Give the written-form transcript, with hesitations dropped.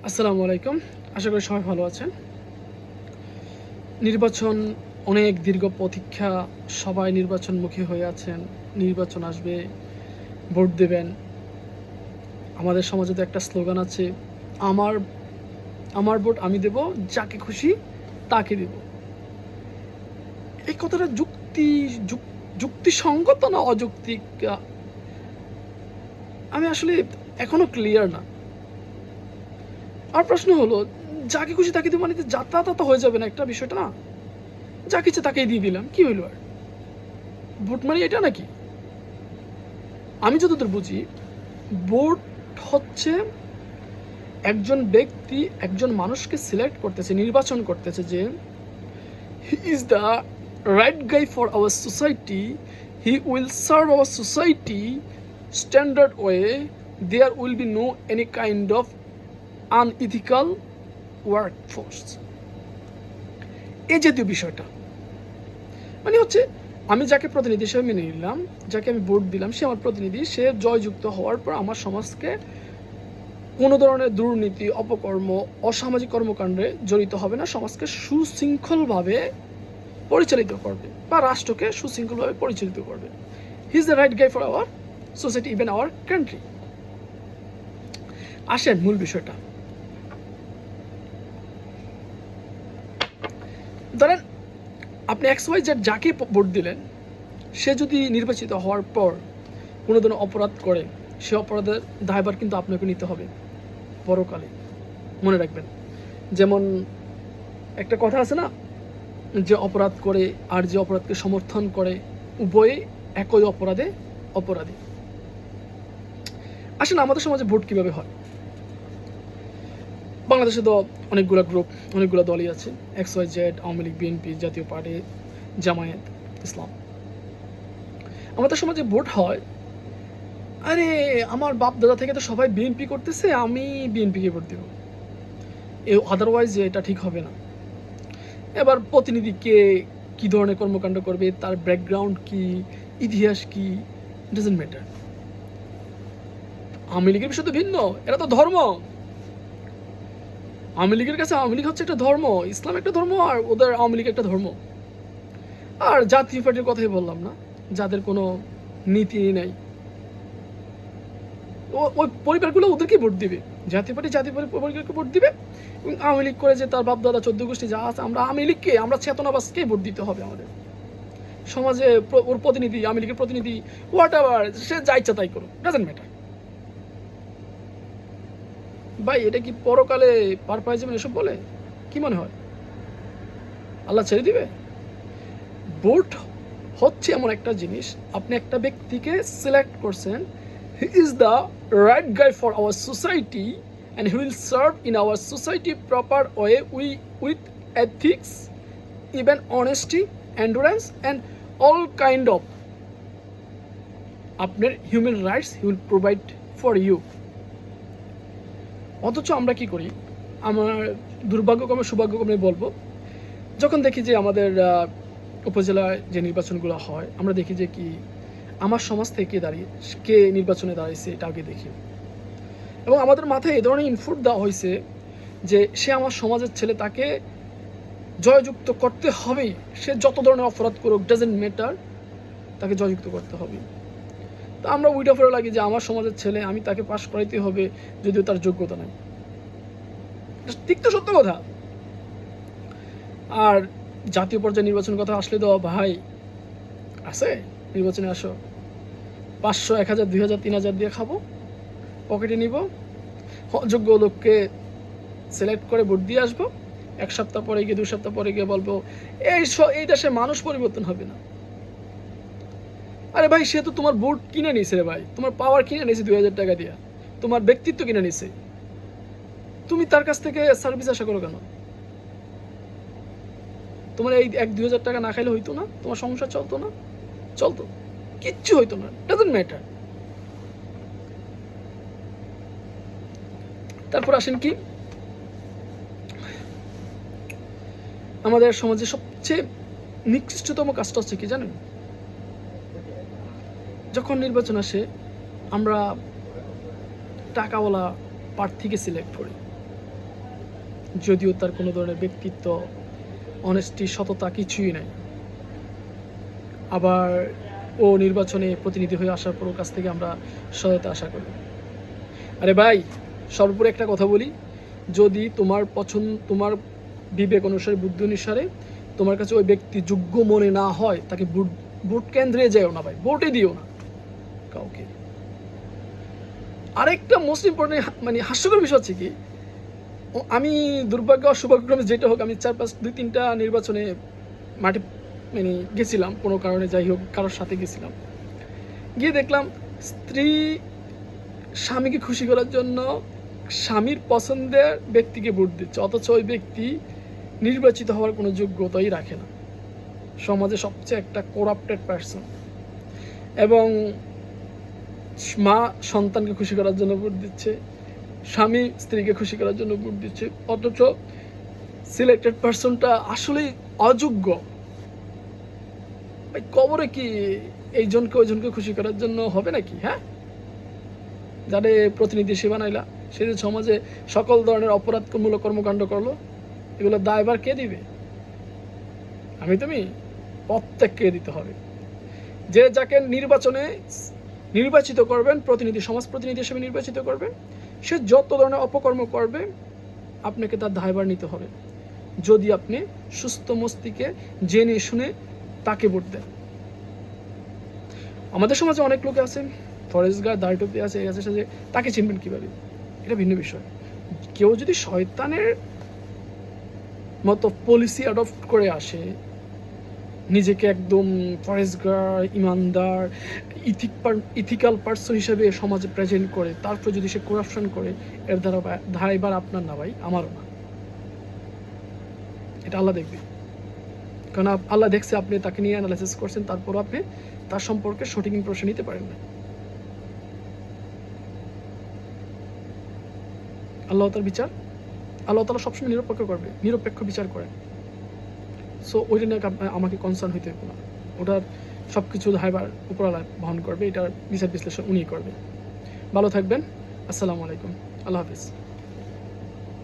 আসসালামু আলাইকুম। আশা করি সবাই ভালো আছেন। নির্বাচন অনেক দীর্ঘ প্রতীক্ষা, সবাই নির্বাচনমুখী হয়ে আছেন। নির্বাচন আসবে, ভোট দেবেন। আমাদের সমাজে তো একটা স্লোগান আছে, আমার আমার ভোট আমি দেব, যাকে খুশি তাকে দেব। এই কথাটা যুক্তিসঙ্গত না অযৌক্তিক, আমি আসলে এখনো ক্লিয়ার না। আর প্রশ্ন হলো, যাকে খুশি তাকে দেব মানে যাতায়াত হয়ে যাবে না একটা বিষয়টা না? যাকে ইচ্ছে তাকেই দিয়ে দিলাম, কি হইলো আর? ভোট মানে এটা নাকি? আমি যতদূর বুঝি, ভোট হচ্ছে একজন ব্যক্তি একজন মানুষকে সিলেক্ট করতেছে, নির্বাচন করতেছে যে he is the right guy for our society, he will serve our society standard way, there will be no any kind of unethical work force. এই জাতীয় বিষয়টা মানে হচ্ছে, আমি যাকে প্রতিনিধি হিসেবে মেনে নিলাম, যাকে আমি ভোট দিলাম, সে আমার প্রতিনিধি, সে জয়যুক্ত হওয়ার পর আমার সমাজকে কোনো ধরনের দুর্নীতি, অপকর্ম, অসামাজিক কর্মকাণ্ডে জড়িত হবে না, সমাজকে সুশৃঙ্খলভাবে পরিচালিত করবে বা রাষ্ট্রকে সুশৃঙ্খলভাবে পরিচালিত করবে। হি is the right guy for our society, even our country. আসেন মূল বিষয়টা। ধরেন আপনি XYZ যাকে ভোট দিলেন, সে যদি নির্বাচিত হওয়ার পর কোনো ধরনের অপরাধ করে, সে অপরাধের দায়ভার কিন্তু আপনাকে নিতে হবে পরকালে, মনে রাখবেন। যেমন একটা কথা আছে না, যে অপরাধ করে আর যে অপরাধকে সমর্থন করে, উভয়ে একই অপরাধে অপরাধী। আসলে আমাদের সমাজে ভোট কিভাবে হয়? বাংলাদেশে তো অনেকগুলো গ্রুপ, অনেকগুলো দলই আছে, XYZ, আওয়ামী লীগ, বিএনপি, জাতীয় পার্টি, জামায়াত ইসলাম। আমাদের সমাজে ভোট হয়, আরে আমার বাপ দাদা থেকে তো সবাই বিএনপি করতেছে, আমি বিএনপিকে ভোট দেব, আদারওয়াইজ এটা ঠিক হবে না। এবার প্রতিনিধিকে কি ধরনের কর্মকাণ্ড করবে, তার ব্যাকগ্রাউন্ড কি, ইতিহাস কি, ডাজন্ট ম্যাটার। আওয়ামী লীগের বিষয় তো ভিন্ন, এরা তো ধর্ম। আওয়ামী লীগের কাছে আওয়ামী লীগ হচ্ছে একটা ধর্ম, ইসলাম একটা ধর্ম, আর ওদের আওয়ামী লীগ একটা ধর্ম। আর জাতীয় পার্টির কথাই বললাম না, যাদের কোনো নীতি নেই, ওই পরিবারগুলো ওদেরকে ভোট দিবে। জাতীয় পার্টি পরিবারকে ভোট দিবে, এবং আওয়ামী লীগ করে যে তার বাপ দাদা 14 গোষ্ঠী যা আছে, আমরা আওয়ামী লীগকে, আমরা চেতনাবাসকে ভোট দিতে হবে। আমাদের সমাজে ওর প্রতিনিধি, আওয়ামী লীগের প্রতিনিধি, হোয়াট এভার, সে যা ইচ্ছা তাই করুক, ডাজন্ট ম্যাটার। ভাই এটা কি পরকালে পার পাই যাবেন এসব বলে? কি মনে হয় আল্লাহ ছেড়ে দিবে? ভোট হচ্ছে এমন একটা জিনিস, আপনি একটা ব্যক্তিকে সিলেক্ট করছেন, he is the right guy for our society and he will serve in our society proper way with ethics, even honesty, endurance and all kind of আপনার human rights he will provide for you. অথচ আমরা কি করি, আমার দুর্ভাগ্যক্রমে সৌভাগ্যক্রমে বলবো, যখন দেখি যে আমাদের উপজেলায় যে নির্বাচনগুলো হয়, আমরা দেখি যে কি আমার সমাজ থেকে দাঁড়িয়ে কে নির্বাচনে দাঁড়িয়েছে এটা আগে দেখি, এবং আমাদের মাথায় এই ধরনের ইনপুট দেওয়া হয়েছে যে সে আমার সমাজের ছেলে, তাকে জয়যুক্ত করতে হবেই, সে যত ধরনের অপরাধ করুক, ডাজেন্ট ম্যাটার, তাকে জয়যুক্ত করতে হবে। তো আমরা উইটা ফেরা লাগি যে আমার সমাজের ছেলে, আমি তাকে পাশ করাইতে হবে যদিও তার যোগ্যতা নাই। ঠিক তো সত্য কথা। আর জাতীয় পর্যায়ে নির্বাচন কথা আসলে তো ভাই আছে, নির্বাচনে আসো, 500, 1000, 2000, 3000 দিয়ে খাবো, পকেটে নিব, অযোগ্য লোককে সিলেক্ট করে ভোট দিয়ে আসবো, 1 সপ্তাহ পরে গিয়ে 2 সপ্তাহ পরে গিয়ে বলবো এই দেশে মানুষ পরিবর্তন হবে না। আরে ভাই, সে তো তোমার ভোট কিনে নিছে রে ভাই, তোমার পাওয়ার কিনে নিছে 2000 টাকা দিয়া, তোমার ব্যক্তিত্ব কিনে নিছে, তুমি তার কাছ থেকে সার্ভিস আশা করো কেন? তোমার এই 1-2000 টাকা না খাইলে হইতো না? তোমার সংসার চলতো না? চলতো, কিচ্ছু হইতো না, ডাজন্ট ম্যাটার। তারপর আসেন কি, আমাদের সমাজে সবচেয়ে নিকৃষ্টতম কাজটা হচ্ছে কি জানেন? যখন নির্বাচন আসে, আমরা টাকাওয়ালা প্রার্থীকে সিলেক্ট করি, যদিও তার কোনো ধরনের ব্যক্তিত্ব, অনেস্টি, সততা কিছুই নাই। আবার ও নির্বাচনে প্রতিনিধি হয়ে আসার পর ওর কাছ থেকে আমরা সহায়তা আশা করি। আরে ভাই, সর্বোপরি একটা কথা বলি, যদি তোমার তোমার বিবেক অনুসারে, বুদ্ধি অনুসারে তোমার কাছে ওই ব্যক্তি যোগ্য মনে না হয়, তাকে ভোট কেন্দ্রে যেও না ভাই, ভোটে দিও না কাউকে। আরেকটা মোস্ট ইম্পর্টেন্ট মানে হাস্যকর বিষয় হচ্ছে কি, আমি দুর্ভাগ্য সৌভাগ্যক্রমে যেটা হোক, আমি 2-3টা নির্বাচনে মাঠে মানে গেছিলাম কোনো কারণে, যাই হোক কারোর সাথে গেছিলাম, গিয়ে দেখলাম স্ত্রী স্বামীকে খুশি করার জন্য স্বামীর পছন্দের ব্যক্তিকে ভোট দিচ্ছে, অথচ ওই ব্যক্তি নির্বাচিত হওয়ার কোনো যোগ্যতাই রাখে না। সমাজে সবচেয়ে একটা করাপ্টেড পার্সন। এবং মা সন্তানকে খুশি করার জন্য ভোট দিচ্ছে, স্বামী স্ত্রীকে খুশি করার জন্য ভোট দিচ্ছে, অথচ সিলেক্টেড পার্সনটা আসলেই অযোগ্য। কবরে কি এইজনকে ওইজনকে খুশি করার জন্য হবে নাকি? হ্যাঁ, যারে প্রতিনিধি সে বানাইলা, সে যে সমাজে সকল ধরনের অপরাধমূলক কর্মকাণ্ড করলো, এগুলো দায়ভার কে দিবে? তুমি প্রত্যেককে দিতে হবে। যে যাকে নির্বাচিত করবেন, প্রতিনিধি, সমাজ প্রতিনিধি হিসেবে নির্বাচিত করবেন, সে যত ধরনের অপকর্ম করবে আপনাকে তার দায়ভার নিতে হবে, যদি আপনি সুস্থ মস্তিষ্কে জেনে শুনে তাকে ভোট দেন। আমাদের সমাজে অনেক লোক আছে, ফরেস্ট গার্ড, দাড়ি টুপি আছে, সাথে তাকে চিনবেন কিভাবে? এটা ভিন্ন বিষয়। কেউ যদি শয়তানের মতো পলিসি অ্যাডপ্ট করে আসে, নিজেকে একদম ফরেস্ট গার্ড, ইমানদার, ইথিক্যাল পার্সন হিসেবে সমাজে প্রেজেন্ট করে, তারপর যদি সে করাপশন করে, এর দ্বারা ধারাইবার আপনার না ভাই, আমারও না। এটা আল্লাহ দেখবে, কারণ আল্লাহ দেখছে আপনি তাকে নিয়ে অ্যানালাইসিস করছেন, তারপর আপনি তার সম্পর্কে সঠিক ইমপ্রেশন নিতে পারেন না। আল্লাহ তার বিচার, আল্লাহ তাআলা সবসময় নিরপেক্ষ বিচার করেন। সো ওইটা নিয়ে আমাকে কনসার্ন হইতে হবে না, ওটার সব কিছু দায়ভার উপরওয়ালা বহন করবে, এটার বিচার বিশ্লেষণ উনি করবে। ভালো থাকবেন, আসসালামু আলাইকুম, আল্লাহ হাফিজ।